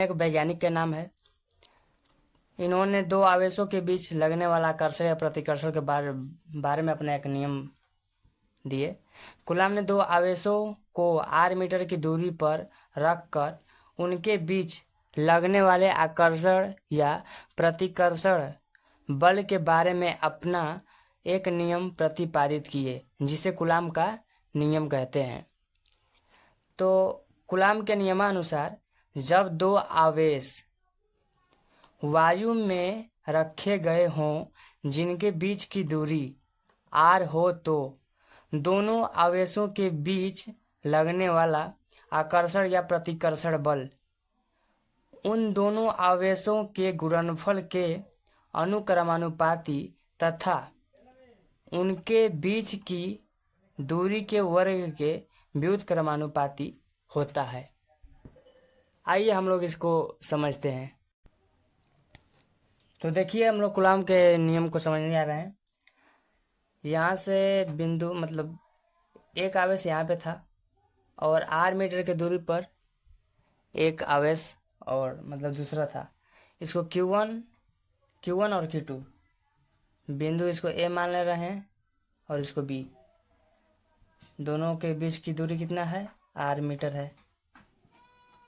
एक वैज्ञानिक का नाम है। इन्होंने दो आवेशों के बीच लगने वाला आकर्षण या प्रतिकर्षण के बारे में अपना एक नियम दिए। कूलाम ने दो आवेशों को आर मीटर की दूरी पर रखकर उनके बीच लगने वाले आकर्षण या प्रतिकर्षण बल के बारे में अपना एक नियम प्रतिपादित किए, जिसे कूलाम का नियम कहते हैं। तो कूलाम के नियमानुसार जब दो आवेश वायु में रखे गए हों जिनके बीच की दूरी r हो, तो दोनों आवेशों के बीच लगने वाला आकर्षण या प्रतिकर्षण बल उन दोनों आवेशों के गुणनफल के अनुक्रमानुपाती तथा उनके बीच की दूरी के वर्ग के व्युत्क्रमानुपाती होता है। आइए हम लोग इसको समझते हैं। तो देखिए, हम लोग कूलाम के नियम को समझने आ रहे हैं। यहाँ से बिंदु मतलब एक आवेश यहाँ पे था और r मीटर की दूरी पर एक आवेश और मतलब दूसरा था। इसको Q1 और Q2 बिंदु इसको A मान ले रहे हैं और इसको B। दोनों के बीच की दूरी कितना है? r मीटर है।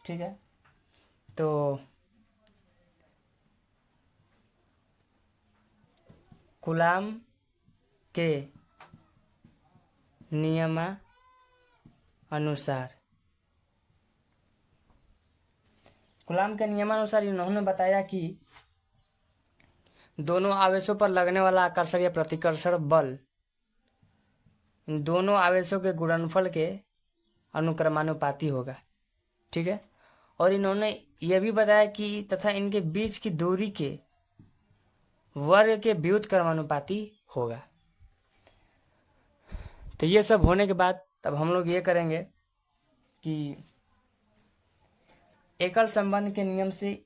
ठीक है, तो कूलाम के नियमानुसार इन्होंने बताया कि दोनों आवेशों पर लगने वाला आकर्षण या प्रतिकर्षण बल इन दोनों आवेशों के गुणनफल के अनुक्रमानुपाती होगा। ठीक है, और इन्होंने यह भी बताया कि तथा इनके बीच की दूरी के वर्ग के व्युत्क्रमानुपाती होगा। तो ये सब होने के बाद तब हम लोग ये करेंगे कि एकल संबंध के नियम से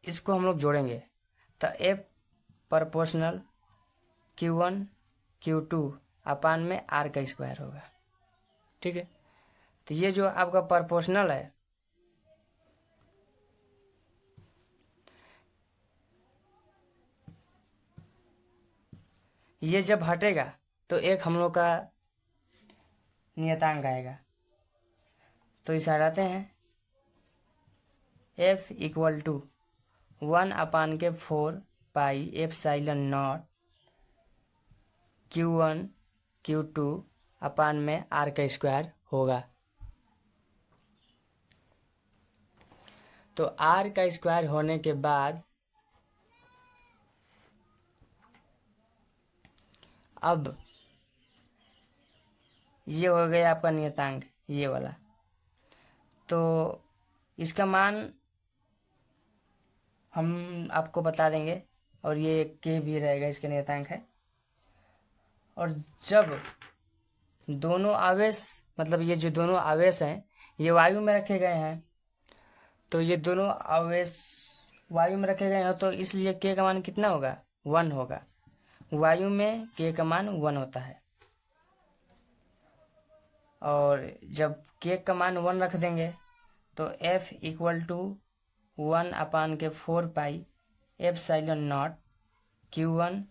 इसको हम लोग जोड़ेंगे। तो F proportional Q1 Q2 upon में R का स्क्वायर होगा। ठीक है, तो ये जो आपका प्रोपोर्शनल है, ये जब हटेगा तो एक हम लोग का नियतांक आएगा। तो इसे हटाते हैं। F equal to 1/4 pi epsilon not Q1 Q2 upon में R का स्क्वायर होगा। तो R का स्क्वायर होने के बाद अब ये हो गया आपका नियतांक, ये वाला। तो इसका मान हम आपको बता देंगे और ये के भी रहेगा, इसका नियतांक है। और जब दोनों आवेश मतलब ये जो दोनों आवेश हैं ये वायु में रखे गए हैं, तो ये दोनों आवेश वायु में रखे गए हैं, तो इसलिए के का मान कितना होगा? 1 होगा। वायु में के का मान 1 होता है। और जब के का मान 1 रख देंगे तो F equal to 1/4 pi epsilon not Q1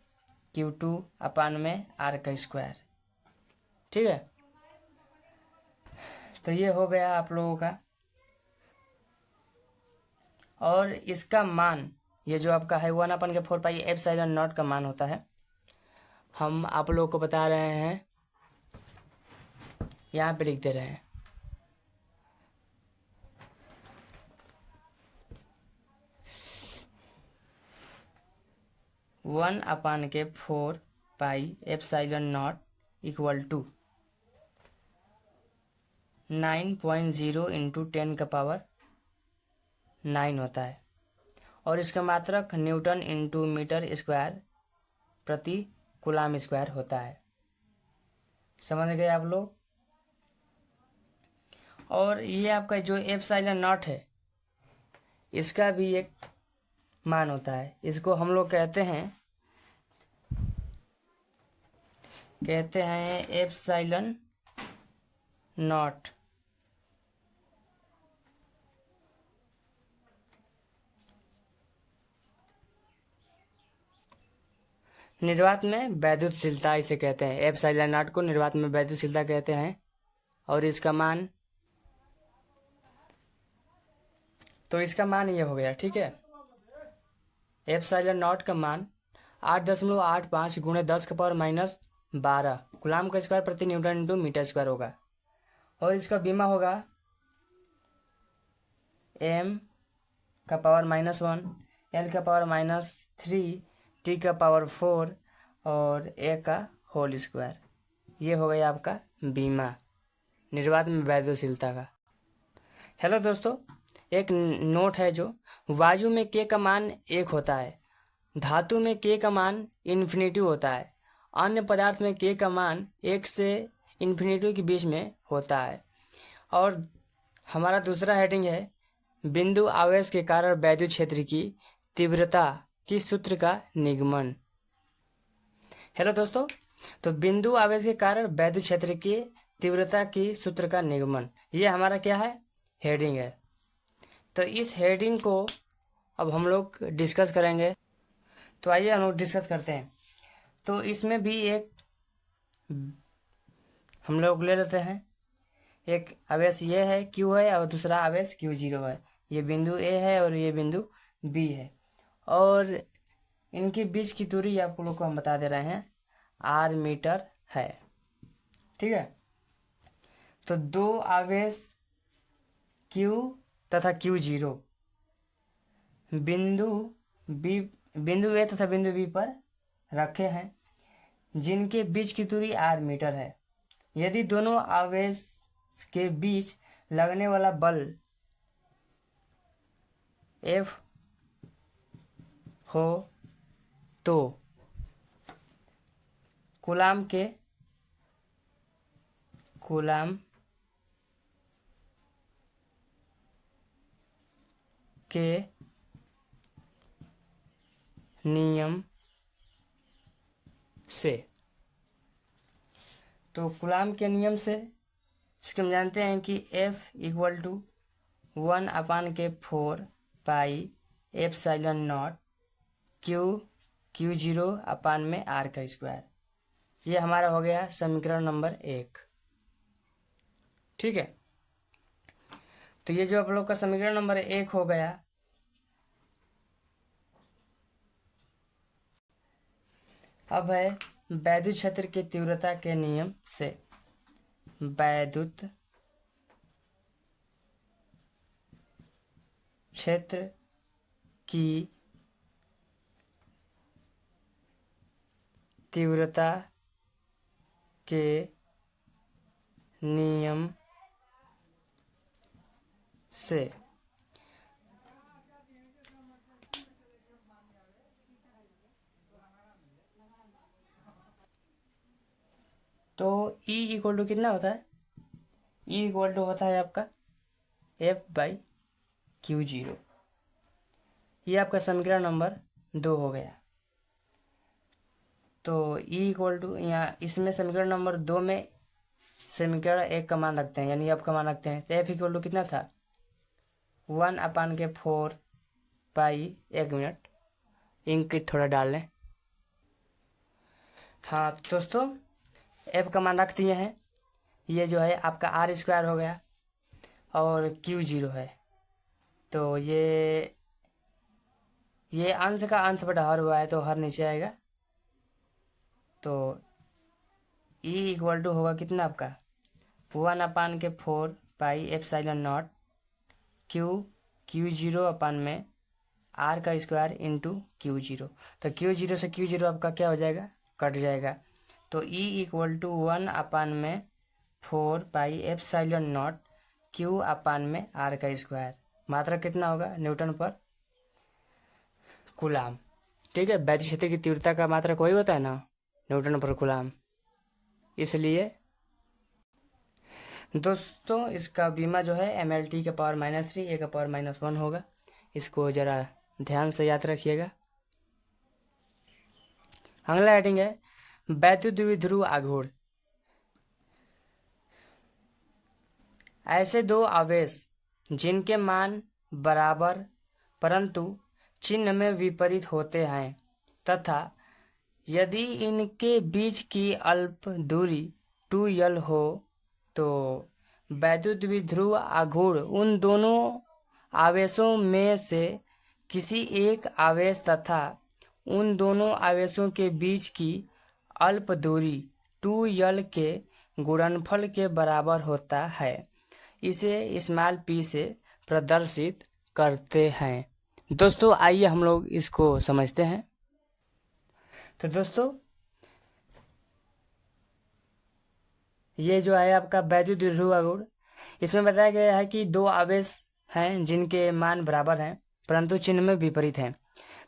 Q2 upon में R का स्क्वायर। ठीक है, तो ये हो गया आप लोगों का। और इसका मान ये जो आपका है 1/4 पाई एप्सिलॉन नॉट का मान होता है। हम आप लोगों को बता रहे हैं, यहाँ पे लिख दे रहे हैं। वन अपान के 4 pi epsilon not equal to 9.0 into 10 का पावर 9 होता है। और इसका मात्रक न्यूटन इंटू मीटर स्क्वायर प्रति कूलाम स्क्वायर होता है। समझ गए आप लोग? और ये आपका जो एप्सिलॉन नॉट है इसका भी एक मान होता है। इसको हम लोग कहते हैं एप्सिलॉन नॉट। निर्वात में वैद्युतशीलता इसे कहते हैं। एप्सिलॉन नॉट को निर्वात में वैद्युतशीलता कहते हैं। और इसका मान ये हो गया, ठीक है। एप्सिलॉन नॉट का मान 8.85 गुणे 10⁻⁻12 कूलाम का स्क्वायर प्रति न्यूटन इंटू मीटर स्क्वायर होगा। और इसका बीमा होगा m का पावर -1, l का पावर -3, t का पावर 4 और a का होल स्क्वायर। ये हो गया आपका बीमा निर्वात में वैद्युतशीलता का। हेलो दोस्तों, एक नोट है जो वायु में k का मान 1 होता है, धातु में k का मान इन्फिनिटी होता है, अन्य पदार्थ में k का मान 1 से इन्फिनिटी के बीच में होता है। और हमारा दूसरा हेडिंग है बिंदु आवेश के कारण वैद्युत क्षेत्र की तीव्रता की सूत्र का निगमन। हेलो दोस्तों, तो बिंदु आवेश के कारण वैद्युत क्षेत्र की तीव्रता की सूत्र का निगमन, ये हमारा क्या है, हेडिंग है। तो इस हेडिंग को अब हम लोग डिस्कस करेंगे। तो आइए हम लोग डिस्कस करते हैं। तो इसमें भी एक हम लोग ले लेते हैं, एक आवेश ये है Q है और दूसरा आवेश Q0 है। ये बिंदु A है और ये बिंदु B है और इनके बीच की दूरी आप लोग को हम बता दे रहे हैं R मीटर है, ठीक है। तो दो आवेश Q तथा Q0 बिंदु A तथा बिंदु B पर रखे हैं, जिनके बीच की दूरी R मीटर है। यदि दोनों आवेश के बीच लगने वाला बल F हो तो कूलाम के नियम से, तो कूलाम के नियम से चूँकि हम जानते हैं कि F = 1/4 pi epsilon not Q0/R का स्क्वायर। ये हमारा हो गया समीकरण नंबर 1, ठीक है। तो ये जो आप लोग का समीकरण नंबर 1 हो गया। अब है वैद्युत क्षेत्र की तीव्रता के नियम से, वैद्युत क्षेत्र की तीव्रता के नियम से तो E = कितना होता है, E = होता है आपका F/Q0। ये आपका समीकरण नंबर 2 हो गया। तो E = यहाँ इसमें समीकरण नंबर 2 में समीकरण 1 का मान रखते हैं, यानी F का मान रखते हैं। तो F = कितना था, 1/4 पाई, 1 मिनट इंक थोड़ा डाल लें। हाँ तो दोस्तों, F का मान रख दिए हैं। ये जो है आपका R² हो गया और Q0 है। तो ये अंश का अंश बटा हर हुआ है, तो हर नीचे आएगा। तो E = होगा कितना आपका, 1/4 पाई एप्सिलॉन नॉट Q0/R का स्क्वायर इंटू Q0। तो Q0 से Q0 आपका क्या हो जाएगा, कट जाएगा। तो E = 1/4 pi epsilon not Q/R का स्क्वायर। मात्रा कितना होगा, न्यूटन पर कूलाम, ठीक है। वैद्युत क्षेत्र की तीव्रता का मात्रक वही होता है ना, न्यूटन पर कूलाम। इसलिए दोस्तों इसका बीमा जो है mLt का पावर -3 A का पावर -1 होगा। इसको जरा ध्यान से याद रखिएगा। अगला हेडिंग है वैद्युत द्विध्रुव आघूर्ण। ऐसे दो आवेश जिनके मान बराबर परंतु चिन्ह में विपरीत होते हैं तथा यदि इनके बीच की अल्प दूरी 2l हो तो वैद्युत द्विध्रुव आघूर्ण उन दोनों आवेशों में से किसी एक आवेश तथा उन दोनों आवेशों के बीच की अल्प दूरी 2l के गुणनफल के बराबर होता है। इसे स्मॉल p से प्रदर्शित करते हैं। दोस्तों आइए हम लोग इसको समझते हैं। तो दोस्तों ये जो है आपका वैद्युत द्विध्रुव आघूर्ण, इसमें बताया गया है कि दो आवेश हैं जिनके मान बराबर हैं परंतु चिन्ह में विपरीत हैं।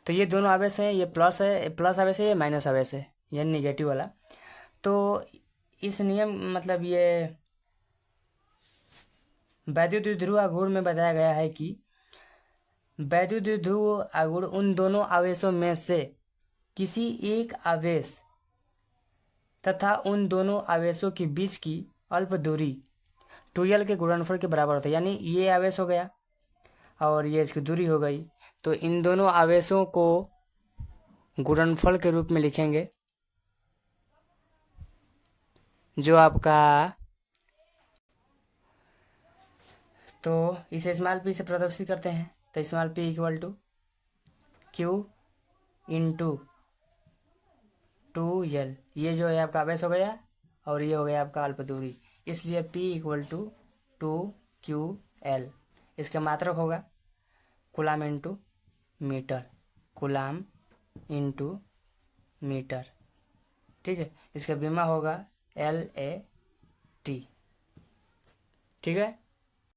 तो ये दोनों आवेश हैं, ये प्लस आवेश है, ये माइनस आवेश है, ये निगेटिव वाला। तो इस नियम मतलब ये वैद्युत द्विध्रुव आघूर्ण में बताया गया है कि वैद्युत द्विध्रुव आघूर्ण उन दोनों आवेशों में से किसी एक आवेश तथा उन दोनों आवेशों के बीच की अल्प दूरी 2l के गुणनफल के बराबर होता है। यानी ये आवेश हो गया और ये इसकी दूरी हो गई, तो इन दोनों आवेशों को गुणनफल के रूप में लिखेंगे जो आपका, तो इसे स्मॉल p से प्रदर्शित करते हैं। तो small p equal to q into 2l, ये जो है आपका आवेश हो गया और ये हो गया आपका अल्प दूरी, इसलिए p इक्वल टू 2ql। इसका मात्रक होगा coulomb into metre, coulomb into metre, ठीक है। इसका बीमा होगा LAT, ठीक है।